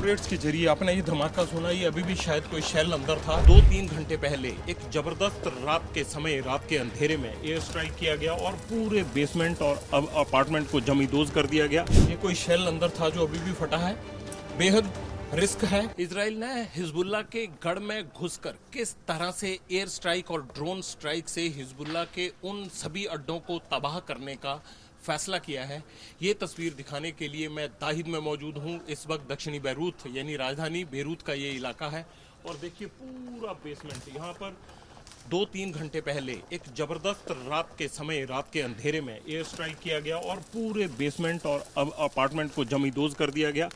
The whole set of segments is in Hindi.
रेड्स के जरिए आपने ये धमाका सुना, ये अभी भी शायद कोई शेल अंदर था। 2-3 घंटे पहले एक जबरदस्त रात के समय, रात के अंधेरे में एयर स्ट्राइक किया गया और पूरे बेसमेंट और अपार्टमेंट को जमींदोज कर दिया गया। ये कोई शेल अंदर था जो अभी भी फटा है। बेहद रिस्क है। इजराइल ने हिजबुल्लाह के गढ़ में घुसकर किस तरह से एयर स्ट्राइक और ड्रोन स्ट्राइक से हिजबुल्लाह के उन सभी अड्डों को तबाह करने का फैसला किया है, ये तस्वीर दिखाने के लिए मैं दाहिद में मौजूद हूँ। इस वक्त दक्षिणी बैरूत यानी राजधानी बेरूत का ये इलाका है और देखिए पूरा बेसमेंट। यहाँ पर 2-3 घंटे पहले एक जबरदस्त रात के समय, रात के अंधेरे में एयर स्ट्राइक किया गया और पूरे बेसमेंट और अपार्टमेंट को जमींदोज कर दिया गया।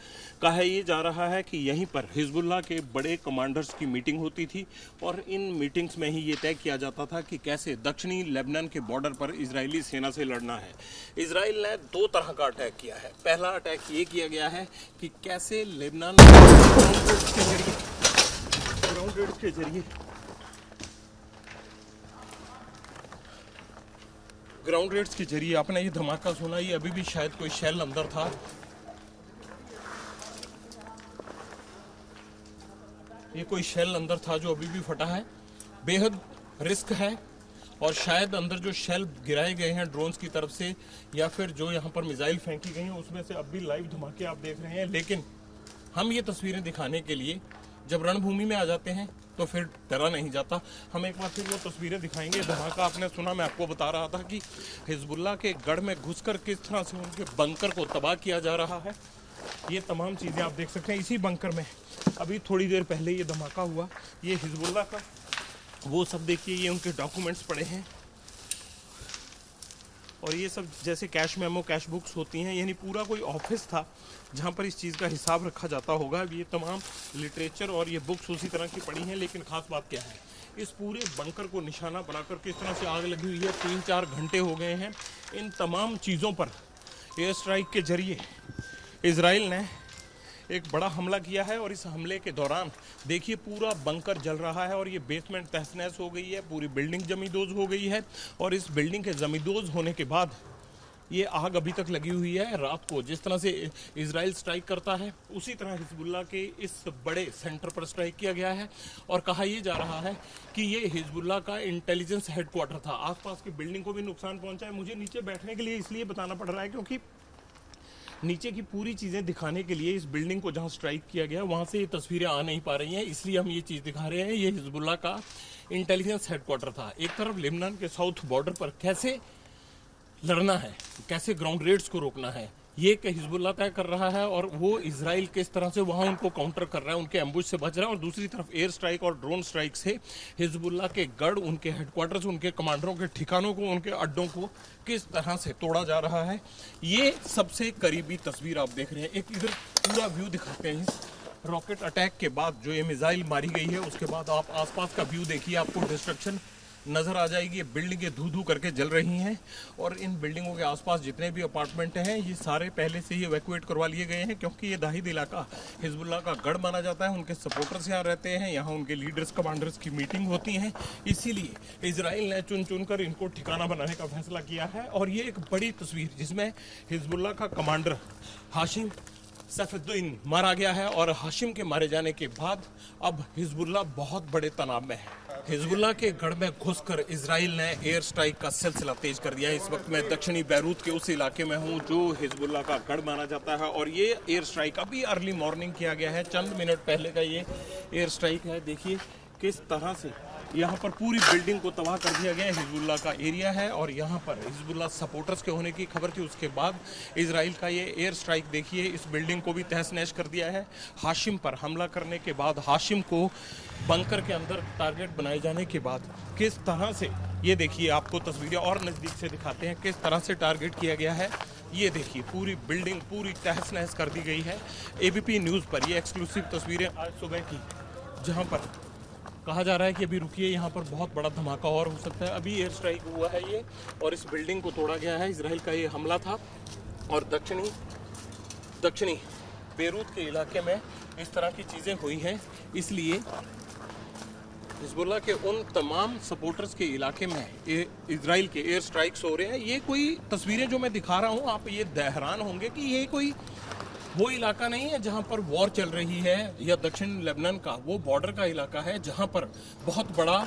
कहा ये जा रहा है कि यहीं पर हिजबुल्लाह के बड़े कमांडर्स की मीटिंग होती थी और इन मीटिंग्स में ही ये तय किया जाता था कि कैसे दक्षिणी लेबनान के बॉर्डर पर इजरायली सेना से लड़ना है। इजराइल ने 2 तरह का अटैक किया है। पहला अटैक ये किया गया है कि कैसे लेबनान ग्राउंड रेड्स के जरिए आपने ये धमाका सुना, ये अभी भी शायद कोई शेल अंदर था। ये कोई शेल अंदर था जो अभी भी फटा है। बेहद रिस्क है और शायद अंदर जो शेल गिराए गए हैं ड्रोन्स की तरफ से या फिर जो यहाँ पर मिसाइल फेंकी गई हैं उसमें से अब भी लाइव धमाके आप देख रहे हैं। लेकिन हम ये तस्वीरें दिखाने के लिए जब रणभूमि में आ जाते हैं तो फिर डरा नहीं जाता। हम एक बार फिर वो तस्वीरें दिखाएंगे। धमाका आपने सुना, मैं आपको बता रहा था कि हिजबुल्लाह के गढ़ में घुसकर किस तरह से उनके बंकर को तबाह किया जा रहा है। ये तमाम चीज़ें आप देख सकते हैं। इसी बंकर में अभी थोड़ी देर पहले ये धमाका हुआ। ये हिजबुल्लाह का वो सब देखिए, ये उनके डॉक्यूमेंट्स पड़े हैं और ये सब जैसे कैश मेमो, कैश बुक्स होती हैं, यानी पूरा कोई ऑफिस था जहाँ पर इस चीज़ का हिसाब रखा जाता होगा। अब ये तमाम लिटरेचर और ये बुक्स उसी तरह की पड़ी हैं। लेकिन ख़ास बात क्या है, इस पूरे बंकर को निशाना बनाकर किस तरह से आग लगी हुई है। 3-4 घंटे हो गए हैं। इन तमाम चीज़ों पर एयर स्ट्राइक के जरिए इजराइल ने एक बड़ा हमला किया है और इस हमले के दौरान देखिए पूरा बंकर जल रहा है और ये बेसमेंट तहस नहस हो गई है। पूरी बिल्डिंग जमींदोज हो गई है और इस बिल्डिंग के जमींदोज होने के बाद ये आग अभी तक लगी हुई है। रात को जिस तरह से इजराइल स्ट्राइक करता है उसी तरह हिजबुल्लाह के इस बड़े सेंटर पर स्ट्राइक किया गया है और कहा यह जा रहा है कि ये हिजबुल्लाह का इंटेलिजेंस हेडक्वार्टर था। आसपास की बिल्डिंग को भी नुकसान पहुंचा है। मुझे नीचे बैठने के लिए इसलिए बताना पड़ रहा है क्योंकि नीचे की पूरी चीज़ें दिखाने के लिए इस बिल्डिंग को जहां स्ट्राइक किया गया वहां से ये तस्वीरें आ नहीं पा रही हैं, इसलिए हम ये चीज़ दिखा रहे हैं। ये हिजबुल्लाह का इंटेलिजेंस हेडक्वार्टर था। एक तरफ लेबनान के साउथ बॉर्डर पर कैसे लड़ना है, कैसे ग्राउंड रेड्स को रोकना है, ये हिजबुल्लाह तय कर रहा है और वो इजराइल किस तरह से वहाँ उनको काउंटर कर रहा है, उनके एम्बुश से बच रहा है। और दूसरी तरफ एयर स्ट्राइक और ड्रोन स्ट्राइक से हिजबुल्लाह के गढ़, उनके हेडक्वार्टर्स, उनके कमांडरों के ठिकानों को, उनके अड्डों को किस तरह से तोड़ा जा रहा है। ये सबसे करीबी तस्वीर आप देख रहे हैं। एक इधर पूरा व्यू दिखाते हैं इस रॉकेट अटैक के बाद जो ये मिसाइल मारी गई है उसके बाद आप आसपास का व्यू देखिए, आपको डिस्ट्रक्शन नज़र आ जाएगी। ये बिल्डिंगें धू धू करके जल रही हैं और इन बिल्डिंगों के आसपास जितने भी अपार्टमेंट हैं ये सारे पहले से ही इवैक्यूएट करवा लिए गए हैं क्योंकि ये दाहिद इलाका हिजबुल्लाह का गढ़ माना जाता है। उनके सपोर्टर्स यहाँ रहते हैं, यहाँ उनके लीडर्स, कमांडर्स की मीटिंग होती हैं। इसीलिए इजराइल ने चुन चुन कर इनको ठिकाना बनाने का फैसला किया है। और ये एक बड़ी तस्वीर जिसमें हिजबुल्लाह का कमांडर हाशिम सैफुद्दीन मारा गया है और हाशिम के मारे जाने के बाद अब हिजबुल्लाह बहुत बड़े तनाव में है। हिजबुल्लाह के गढ़ में घुसकर इजराइल ने एयर स्ट्राइक का सिलसिला तेज कर दिया है। इस वक्त मैं दक्षिणी बैरूत के उस इलाके में हूं जो हिजबुल्लाह का गढ़ माना जाता है और ये एयर स्ट्राइक अभी अर्ली मॉर्निंग किया गया है। चंद मिनट पहले का ये एयर स्ट्राइक है। देखिए किस तरह से यहाँ पर पूरी बिल्डिंग को तबाह कर दिया गया है। हिजबुल्लाह का एरिया है और यहाँ पर हिजबुल्लाह सपोर्टर्स के होने की खबर थी। उसके बाद इजराइल का ये एयर स्ट्राइक देखिए, इस बिल्डिंग को भी तहस नहस कर दिया है। हाशिम पर हमला करने के बाद, हाशिम को बंकर के अंदर टारगेट बनाए जाने के बाद किस तरह से, ये देखिए आपको तस्वीरें और नज़दीक से दिखाते हैं किस तरह से टारगेट किया गया है। ये देखिए पूरी बिल्डिंग पूरी तहस नहस कर दी गई है। एबीपी न्यूज़ पर ये एक्सक्लूसिव तस्वीरें आज सुबह की, जहाँ पर कहा जा रहा है कि अभी रुकिए, यहाँ पर बहुत बड़ा धमाका और हो सकता है। अभी एयर स्ट्राइक हुआ है ये और इस बिल्डिंग को तोड़ा गया है। इजराइल का ये हमला था और दक्षिणी बेरूत के इलाके में इस तरह की चीज़ें हुई हैं। इसलिए हिजबुल्लाह के उन तमाम सपोर्टर्स के इलाके में इजराइल के एयर स्ट्राइक्स हो रहे हैं। ये कोई तस्वीरें जो मैं दिखा रहा हूँ, आप ये हैरान होंगे कि ये कोई वो इलाका नहीं है जहां पर वॉर चल रही है, या दक्षिण लेबनान का वो बॉर्डर का इलाका है जहां पर बहुत बड़ा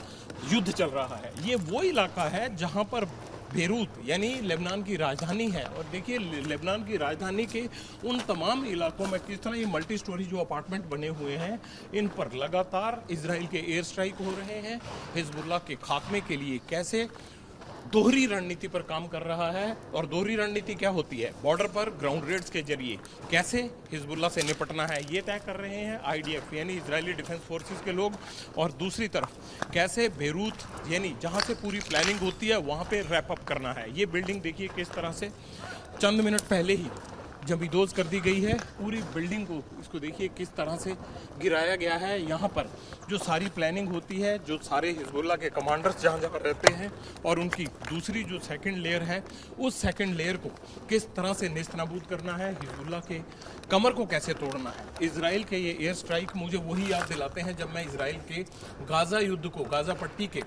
युद्ध चल रहा है। ये वो इलाका है जहां पर बेरूत यानी लेबनान की राजधानी है। और देखिए लेबनान की राजधानी के उन तमाम इलाकों में किस तरह ये मल्टी स्टोरी जो अपार्टमेंट बने हुए हैं, इन पर लगातार इजराइल के एयर स्ट्राइक हो रहे हैं। हिजबुल्लाह के खात्मे के लिए कैसे दोहरी रणनीति पर काम कर रहा है। और दोहरी रणनीति क्या होती है, बॉर्डर पर ग्राउंड रेड्स के जरिए कैसे हिजबुल्लाह से निपटना है, ये तय कर रहे हैं IDF यानी इजरायली डिफेंस फोर्सेस के लोग। और दूसरी तरफ कैसे बेरूत यानी जहां से पूरी प्लानिंग होती है वहां पे रैप अप करना है। ये बिल्डिंग देखिए किस तरह से चंद मिनट पहले ही जमींदोज कर दी गई है। पूरी बिल्डिंग को इसको देखिए किस तरह से गिराया गया है। यहाँ पर जो सारी प्लानिंग होती है, जो सारे हिजबुल्लाह के कमांडर्स जहाँ जहाँ रहते हैं, और उनकी दूसरी जो सेकंड लेयर है, उस सेकंड लेयर को किस तरह से नेस्तनाबूद करना है, हिजबुल्लाह के कमर को कैसे तोड़ना है। इजराइल के ये एयर स्ट्राइक मुझे वही याद दिलाते हैं जब मैं इजराइल के गाज़ा युद्ध को, गाज़ा पट्टी के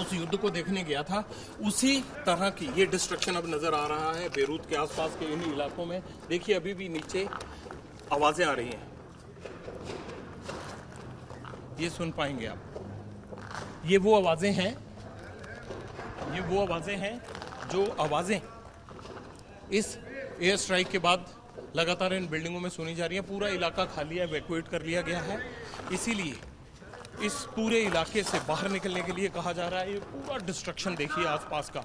उस युद्ध को देखने गया था। उसी तरह की ये डिस्ट्रक्शन अब नजर आ रहा है बेरूत के आसपास के इन इलाकों में। देखिए अभी भी नीचे आवाजें आ रही हैं, ये सुन पाएंगे आप। ये वो आवाजें हैं, ये वो आवाजें हैं जो आवाजें इस एयर स्ट्राइक के बाद लगातार इन बिल्डिंगों में सुनी जा रही हैं। पूरा इलाका खाली है, इवैक्यूएट कर लिया गया है। इसीलिए इस पूरे इलाके से बाहर निकलने के लिए कहा जा रहा है। ये पूरा डिस्ट्रक्शन देखिए आसपास का,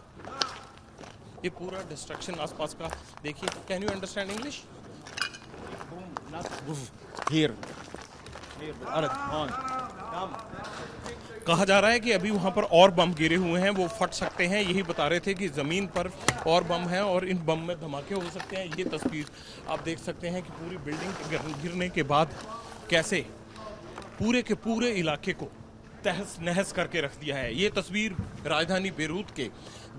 ये पूरा डिस्ट्रक्शन आसपास का देखिए। Can you understand English? कहा जा रहा है कि अभी वहां पर और बम गिरे हुए हैं, वो फट सकते हैं। यही बता रहे थे कि जमीन पर और बम है और इन बम में धमाके हो सकते हैं। ये तस्वीर आप देख सकते हैं कि पूरी बिल्डिंग गिरने के बाद कैसे पूरे के पूरे इलाके को तहस नहस करके रख दिया है। ये तस्वीर राजधानी बेरूत के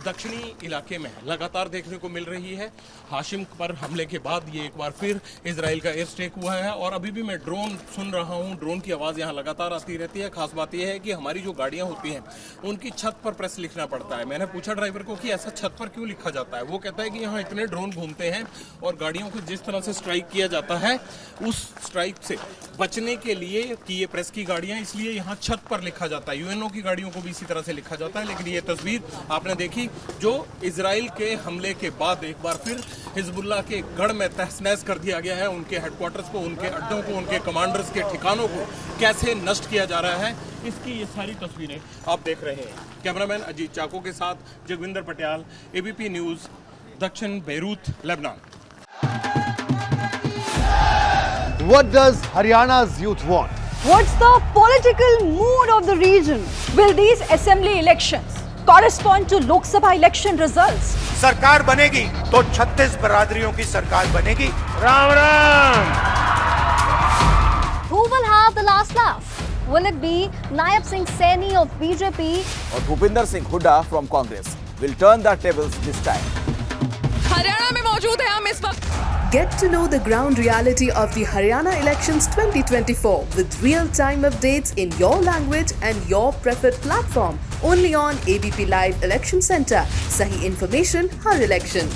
दक्षिणी इलाके में लगातार देखने को मिल रही है। हाशिम पर हमले के बाद ये एक बार फिर इजराइल का एयर स्ट्राइक हुआ है। और अभी भी मैं ड्रोन सुन रहा हूँ, ड्रोन की आवाज़ यहाँ लगातार आती रहती है। खास बात यह है कि हमारी जो गाड़ियाँ होती हैं उनकी छत पर प्रेस लिखना पड़ता है। मैंने पूछा ड्राइवर को कि ऐसा छत पर क्यों लिखा जाता है। वो कहता है कि यहाँ इतने ड्रोन घूमते हैं और गाड़ियों को जिस तरह से स्ट्राइक किया जाता है, उस स्ट्राइक से बचने के लिए कि ये प्रेस की गाड़ियाँ, इसलिए यहाँ छत पर लिखा जाता है। UNO की गाड़ियों को भी इसी तरह से लिखा जाता है। लेकिन ये तस्वीर आपने देखी जो इजराइल के हमले के बाद एक बार फिर हिजबुल्लाह के गढ़ में तहस-नहस कर दिया गया है। उनके हेडक्वार्टर्स को, उनके अड्डों को, उनके कमांडर्स के ठिकानों को कैसे नष्ट किया जा रहा है, इसकी ये सारी तस्वीरें आप देख रहे हैं। कैमरामैन अजीत चाको के साथ जगविंदर पटियाल, ABP न्यूज़, दक्षिण Beirut, Lebanon. What does Haryana's youth want? What's the political mood of the region? Will these assembly elections correspond to Lok Sabha election results? सरकार बनेगी तो 36 बरादरियों की सरकार बनेगी। Ram Ram. Who will have the last laugh? Will it be Naib Singh Saini of BJP और Bhupinder Singh Hooda from Congress will turn the tables this time? Haryana में मौजूद है हम इस वक्त। Get to know the ground reality of the Haryana elections 2024 with real-time updates in your language and your preferred platform. Only on ABP Live Election Center. Sahi information, har election.